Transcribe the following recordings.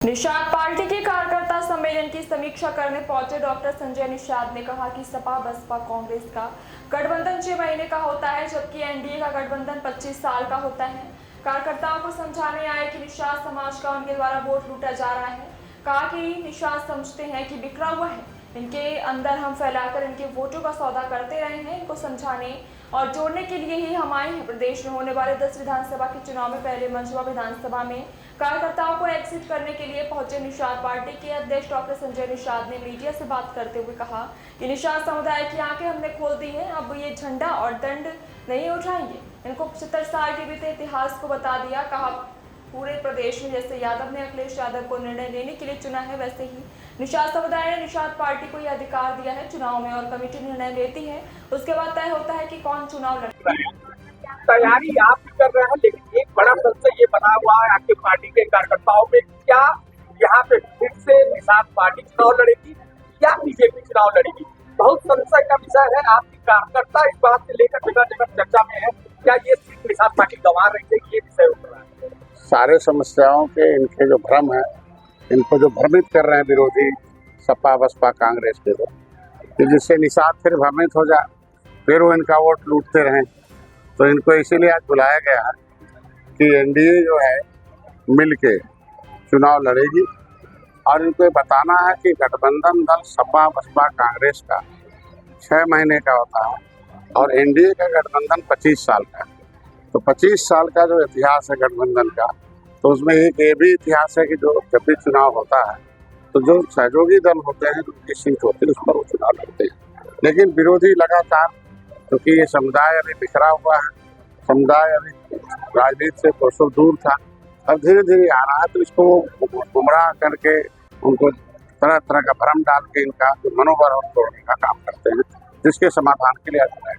Nishad party के कार्यकर्ता सम्मेलन की समीक्षा करने पहुंचे डॉक्टर संजय निषाद ने कहा कि सपा बसपा कांग्रेस का गठबंधन 6 महीने का होता है, जबकि एनडीए का गठबंधन 25 साल का होता है। कार्यकर्ताओं को समझाने आए कि निषाद समाज का उनके द्वारा वोट लूटा जा रहा है। कहा कि निषाद समझते हैं कि बिखरा हुआ है, इनके अंदर हम फैलाकर इनके वोटों का सौदा करते रहे हैं। इनको समझाने और जोड़ने के लिए ही हम आए हैं। प्रदेश में होने वाले 10 विधानसभा के चुनाव में पहले मंझवा विधानसभा में कार्यकर्ताओं को एग्जिट करने के लिए पहुंचे निषाद पार्टी के अध्यक्ष डॉक्टर संजय निषाद ने मीडिया से बात करते हुए कहा कि निषाद समुदाय की आंखें हमने खोल दी हैं, अब ये झंडा और दंड नहीं उठाएंगे। इनको 75 साल के बीते इतिहास को बता दिया। कहा पूरे प्रदेश में जैसे यादव ने अखिलेश यादव को निर्णय लेने के लिए चुना है, वैसे ही निषाद समुदाय ने निषाद पार्टी को यह अधिकार दिया है चुनाव में, और कमेटी निर्णय लेती है, उसके बाद तय होता है कि कौन चुनाव लड़ता है। तैयारी आप भी कर रहे हैं, लेकिन एक बड़ा संशय ये बना हुआ है आपके पार्टी के कार्यकर्ताओं में, क्या यहाँ पे फिर से निषाद पार्टी चुनाव लड़ेगी या बीजेपी चुनाव लड़ेगी? बहुत संशय का विषय है। आपके कार्यकर्ता इस बात से लेकर जगह जगह चर्चा में है, क्या ये सिर्फ निषाद पार्टी गंवा रही है, ये विषय उठ रहा है। सारे समस्याओं के इनके जो भ्रम है, इनको जो भ्रमित कर रहे हैं विरोधी सपा बसपा कांग्रेस के लोग, कि जिससे निषाद फिर भ्रमित हो जाए, फिर वो इनका वोट लूटते रहें। तो इनको इसीलिए आज बुलाया गया है कि एनडीए जो है मिल के चुनाव लड़ेगी, और इनको ये बताना है कि गठबंधन दल सपा बसपा कांग्रेस का 6 महीने का होता है और एनडीए का गठबंधन 25 साल का है। तो 25 साल का जो इतिहास है गठबंधन का, तो उसमें एक ये भी इतिहास है कि जो जब भी चुनाव होता है तो जो सहयोगी दल होते हैं, जो उनकी सीट होती है, उस पर वो चुनाव लड़ते हैं। लेकिन विरोधी लगातार, क्योंकि ये समुदाय अभी बिखरा हुआ है, समुदाय अभी राजनीति से कोसों दूर था, अब धीरे धीरे आ रहा है, तो इसको गुमराह करके उनको तरह तरह का भ्रम डाल के इनका मनोबल और तोड़ने का काम करते हैं, जिसके समाधान के लिए आता है।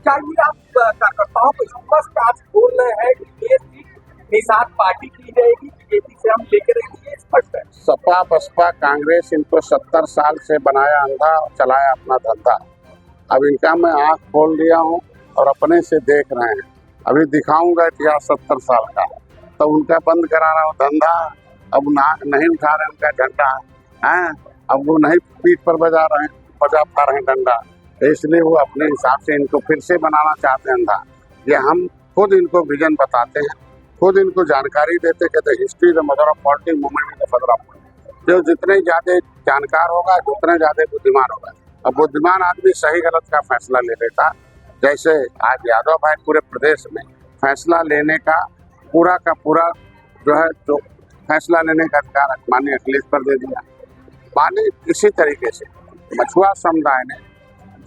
चाहिए आप कार्यकर्ताओं को स्पष्ट आज बोल रहे हैं कि ये सीट निषाद पार्टी की रहेगी, बीजेपी से हम लेकर रहेंगे, स्पष्ट है। सपा बसपा कांग्रेस इनको 70 साल से बनाया अंधा और चलाया अपना धंधा। अब इनका मैं आँख खोल दिया हूँ और अपने से देख रहे हैं। अभी दिखाऊंगा इतिहास 70 साल का, तो उनका बंद करा रहा हूँ धंधा। अब नहीं उठा रहे उनका झंडा है, अब वो नहीं पीठ पर बजा पा रहे हैं डंडा, इसलिए वो अपने हिसाब से इनको फिर से बनाना चाहते हैं अंधा। ये हम खुद इनको विजन बताते हैं, खुद इनको जानकारी देते, कहते history the mother of politics, movement is the father of politics. जो जितने ज़्यादा जानकार होगा, उतने ज़्यादा बुद्धिमान होगा। अब बुद्धिमान आदमी सही गलत का फैसला ले लेता, जैसे आज यादव भाई पूरे प्रदेश में फैसला लेने का पूरा जो है जो फैसला लेने का अधिकार माननीय अखिलेश पर दे दिया। माने इसी तरीके से मछुआ समुदाय ने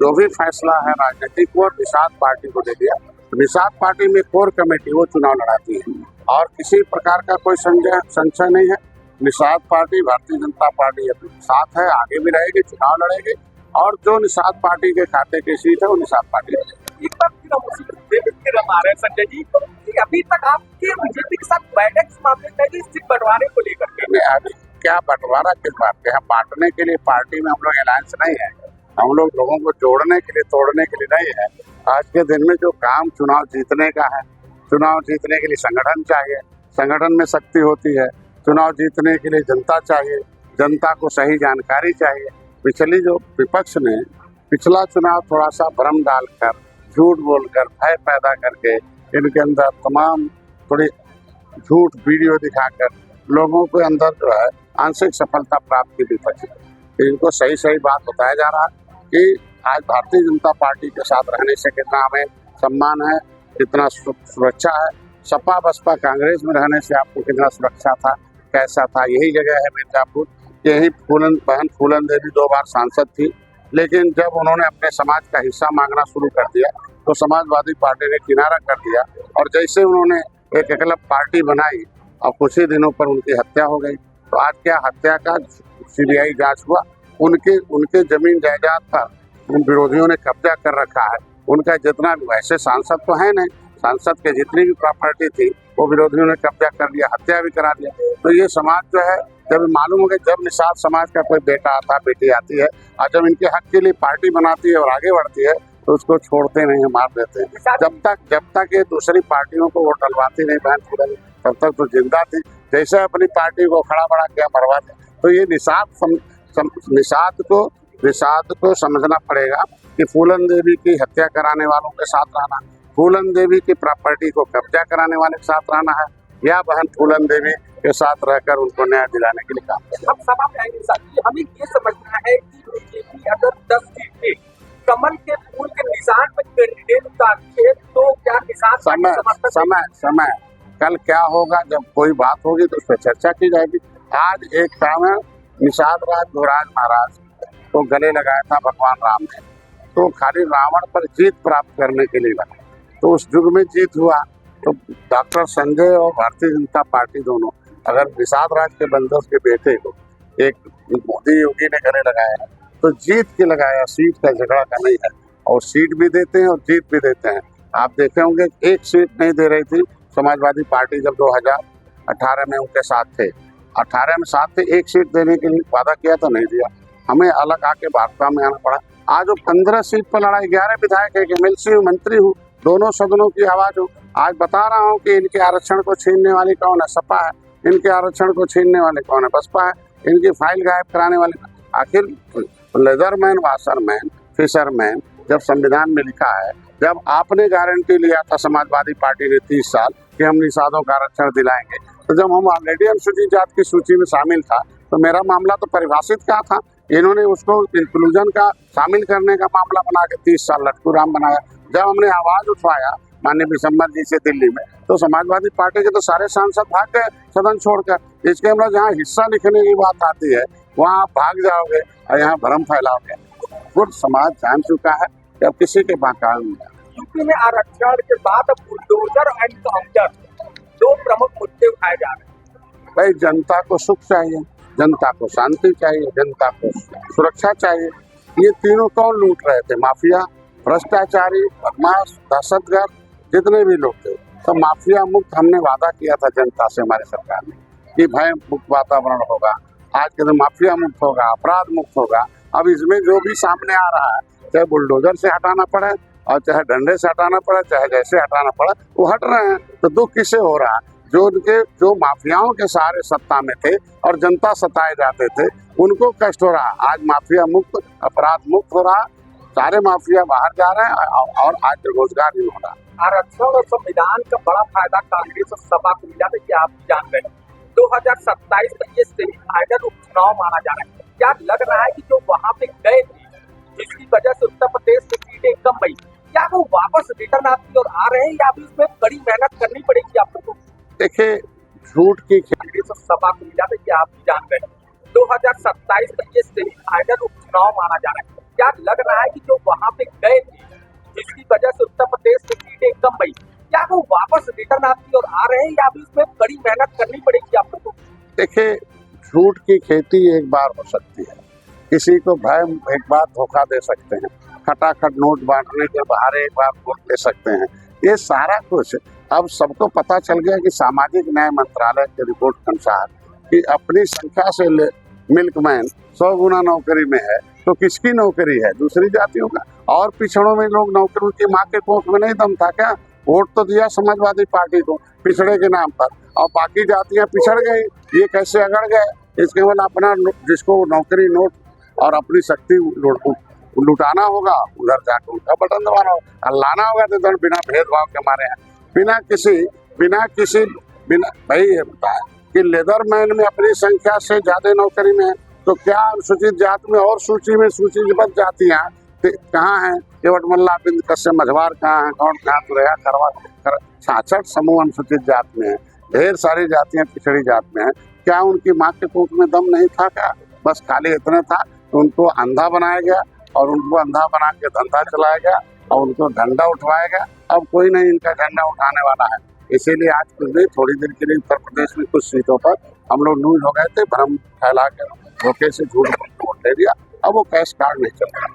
जो भी फैसला है राजनीतिक, वो निषाद पार्टी को दे दिया। निषाद पार्टी में कोर कमेटी वो चुनाव लड़ाती है और किसी प्रकार का कोई संशय नहीं है। निषाद पार्टी भारतीय जनता पार्टी अपने साथ है, आगे भी रहेगी, चुनाव लड़ेगी, और जो निषाद पार्टी के खाते की सीट है वो निषाद पार्टी एक बार फिर हम आ रहे हैं संजय जी, कि अभी तक आपके बीजेपी के साथ बैठक इस मामले में है, सीट बंटवारे को लेकर के। अभी क्या बंटवारा किस बात के? हम बांटने के लिए पार्टी में हम लोग अलायंस नहीं है, हम लोग लोगों को जोड़ने के लिए तोड़ने के लिए नहीं है। आज के दिन में जो काम चुनाव जीतने का है, चुनाव जीतने के लिए संगठन चाहिए, संगठन में शक्ति होती है। चुनाव जीतने के लिए जनता चाहिए, जनता को सही जानकारी चाहिए। पिछली जो विपक्ष ने पिछला चुनाव थोड़ा सा भ्रम डालकर, झूठ बोलकर, भय पैदा करके, इनके अंदर तमाम थोड़ी झूठ वीडियो दिखाकर लोगों के अंदर जो है आंशिक सफलता प्राप्त की विपक्ष है। इनको सही सही बात बताया जा रहा है कि आज भारतीय जनता पार्टी के साथ रहने से कितना हमें सम्मान है, कितना सुरक्षा है। सपा बसपा कांग्रेस में रहने से आपको कितना सुरक्षा था, कैसा था। यही जगह है मिर्जापुर, यही बहन फूलन देवी 2 बार सांसद थी, लेकिन जब उन्होंने अपने समाज का हिस्सा मांगना शुरू कर दिया तो समाजवादी पार्टी ने किनारा कर दिया, और जैसे उन्होंने एक एकलव्य पार्टी बनाई और कुछ ही दिनों पर उनकी हत्या हो गई। तो आज क्या हत्या का सीबीआई जांच हुआ, उनके जमीन जायदाद पर उन विरोधियों ने कब्जा कर रखा है। उनका जितना भी, वैसे सांसद तो है नहीं, सांसद के जितनी भी प्रॉपर्टी थी वो विरोधियों ने कब्जा कर लिया, हत्या भी करा दिया। तो ये समाज जो है, जब मालूम हो गया, जब निषाद समाज का कोई बेटा आता बेटी आती है और जब इनके हक के लिए पार्टी बनाती है और आगे बढ़ती है, तो उसको छोड़ते नहीं है, मार देते हैं। जब तक ये दूसरी पार्टियों को वोट डलवाती नहीं बहन, तब तक तो जिंदा थी। जैसे अपनी पार्टी को खड़ा बड़ा किया मरवा दिया। तो ये निषाद को समझना पड़ेगा कि फूलन देवी की हत्या कराने वालों के साथ रहना, फूलन देवी की प्रॉपर्टी को कब्जा कराने वाले के साथ रहना है, या बहन फूलन देवी के साथ रहकर उनको न्याय दिलाने के लिए काम करें। हम सभा में आएंगे साथ ही हमें ये समझना है कि बीजेपी अगर 10 सीटें कमल के फूल के निशान पर कैंडिडेट उतारती है तो क्या किसान समय कल क्या होगा, जब कोई बात होगी तो उस पर चर्चा की जाएगी। आज एक काम है, निषाद राज युवराज महाराज को गले लगाया था भगवान राम ने, तो खाली रावण पर जीत प्राप्त करने के लिए बना, तो उस युग में जीत हुआ। तो डॉक्टर संजय और भारतीय जनता पार्टी दोनों अगर निषाद राज के बंदोबस्त के बेटे को एक मोदी योगी ने गले लगाया है तो जीत के लगाया, सीट का झगड़ा का नहीं है। और सीट भी देते हैं और जीत भी देते हैं। आप देखे होंगे एक सीट नहीं दे रही थी समाजवादी पार्टी जब 2018 में उनके साथ थे, 18 में साथ थे, एक सीट देने के लिए वादा किया तो नहीं दिया, हमें अलग आके भाजपा में आना पड़ा। आज वो 15 सीट पर लड़ाई, 11 विधायक है, एमएलसी हूँ, मंत्री हूँ, दोनों सदनों की आवाज हूँ। आज बता रहा हूँ कि इनके आरक्षण को छीनने वाली कौन है, सपा है, इनके आरक्षण को छीनने वाले कौन है, बसपा है, इनकी फाइल गायब कराने वाले। आखिर लेदरमैन, वाशरमैन, फिशरमैन जब संविधान में लिखा है, जब आपने गारंटी लिया था समाजवादी पार्टी ने 30 साल कि हम निषादों का आरक्षण दिलाएंगे, तो जब हम ऑलरेडी अनुसूचित जाति की सूची में शामिल था तो मेरा मामला तो परिभाषित का था, इन्होंने उसको इंक्लूजन का शामिल करने का मामला बना के 30 साल लटकू राम बनाया। जब हमने आवाज उठवाया माननीय विशंबर जी से दिल्ली में, तो समाजवादी पार्टी के तो सारे सांसद भाग गए सदन छोड़कर। इसके मतलब जहाँ हिस्सा लिखने की बात आती है वहाँ आप भाग जाओगे और यहाँ भ्रम फैलाओगे। खुद समाज जान चुका है कि अब किसी के बाकाल नहीं है। यूपी में आरक्षण के बाद बुलडोजर एनकाउंटर, दो प्रमुख मुद्दे उठाए जा रहे हैं। भाई जनता को सुख चाहिए, जनता को शांति चाहिए, जनता को सुरक्षा चाहिए। ये तीनों कौन लूट रहे थे? माफिया, भ्रष्टाचारी, बदमाश, दहशतगर्द, जितने भी लोग थे। तो माफिया मुक्त हमने वादा किया था जनता से हमारी सरकार ने कि भय मुक्त वातावरण होगा, आज के दिन माफिया मुक्त होगा, अपराध मुक्त होगा। अब इसमें जो भी सामने आ रहा है, चाहे बुलडोजर से हटाना पड़े और चाहे डंडे से हटाना पड़े, चाहे जैसे हटाना पड़े, वो हट रहे हैं। तो दुख किसे हो रहा है? जो माफियाओं के सहारे सत्ता में थे और जनता सताए जाते थे, उनको कष्ट हो रहा। आज माफिया मुक्त, अपराध मुक्त हो रहा, सारे माफिया बाहर जा रहे हैं और आज रोजगार नहीं हो रहा। आरक्षण और संविधान का बड़ा फायदा कांग्रेस और सपा को मिला था, आप जान गए। 2027 में ये सेमीफाइनल उपचुनाव माना जा रहा है। क्या लग रहा है कि जो वहाँ पे गए थे, जिसकी वजह से उत्तर प्रदेश में सीटें कम गई, क्या वो वापस रिटर्न आपकी ओर आ रहे हैं या अभी इसमें बड़ी मेहनत करनी पड़ेगी आप लोगों को? देखिए, झूठ की कांग्रेस और सपा को मिला था, आप जान गए। 2027 में ये सेमीफाइनल उपचुनाव माना जा रहा है। क्या लग रहा है कि जो वहाँ पे गए थे, जिसकी वजह से उत्तर प्रदेश में सीटें कम गई, क्या वो वापस रिटर्न आपकी ओर आ रहे हैं या अभी इसमें बड़ी मेहनत करनी पड़ेगी आप लोगों को? देखिए, झूठ की खेती एक बार हो सकती है, किसी को भय एक बार धोखा दे सकते हैं, खटाखट नोट बांटने के बहाने एक बार वोट दे सकते हैं। ये सारा कुछ अब सबको पता चल गया कि सामाजिक न्याय मंत्रालय की रिपोर्ट के अनुसार कि अपनी संख्या से मिल्कमैन 100 गुना नौकरी में है, तो किसकी नौकरी है? दूसरी जातियों का। और पिछड़ों में लोग नौकरी, उनकी माँ के कोख में नहीं दम था क्या? वोट तो दिया समाजवादी पार्टी को पिछड़े के नाम पर, और बाकी जातियां पिछड़ गई। ये कैसे अगड़ गए? इसके केवल अपना जिसको नौकरी, नोट और अपनी शक्ति लुटाना होगा, उधर जाकर उनका बटन दबाना होगा, लाना होगा तो इधर बिना भेदभाव के मारे हैं, बिना किसी भाई ये बताया कि लेदरमैन में अपनी संख्या से ज्यादा नौकरी में है, तो क्या अनुसूचित जाति में और सूचीबद्ध जातियां कहाँ हैं? केवटमल्ला, बिंद, कश्यप, मझवार कहाँ है? कौन कहाँ? तुरैया, खरवा, 66 समूह अनुसूचित जाति में है, ढेर सारी जातियां पिछड़ी जाति में है। क्या उनकी माँ के कोख में दम नहीं था क्या? बस खाली इतना था तो उनको अंधा बनाया गया और उनको अंधा बना के धंधा चलाया गया और उनको झंडा उठवाया गया। अब कोई नहीं इनका झंडा उठाने वाला है। इसीलिए आज कुछ नहीं, थोड़ी देर के लिए उत्तर प्रदेश में कुछ सीटों पर हम लोग लूज हो गए थे, भ्रम फैला के धोखे से झूठ वोट दे दिया। अब वो कैश कार्ड नहीं चल रहा।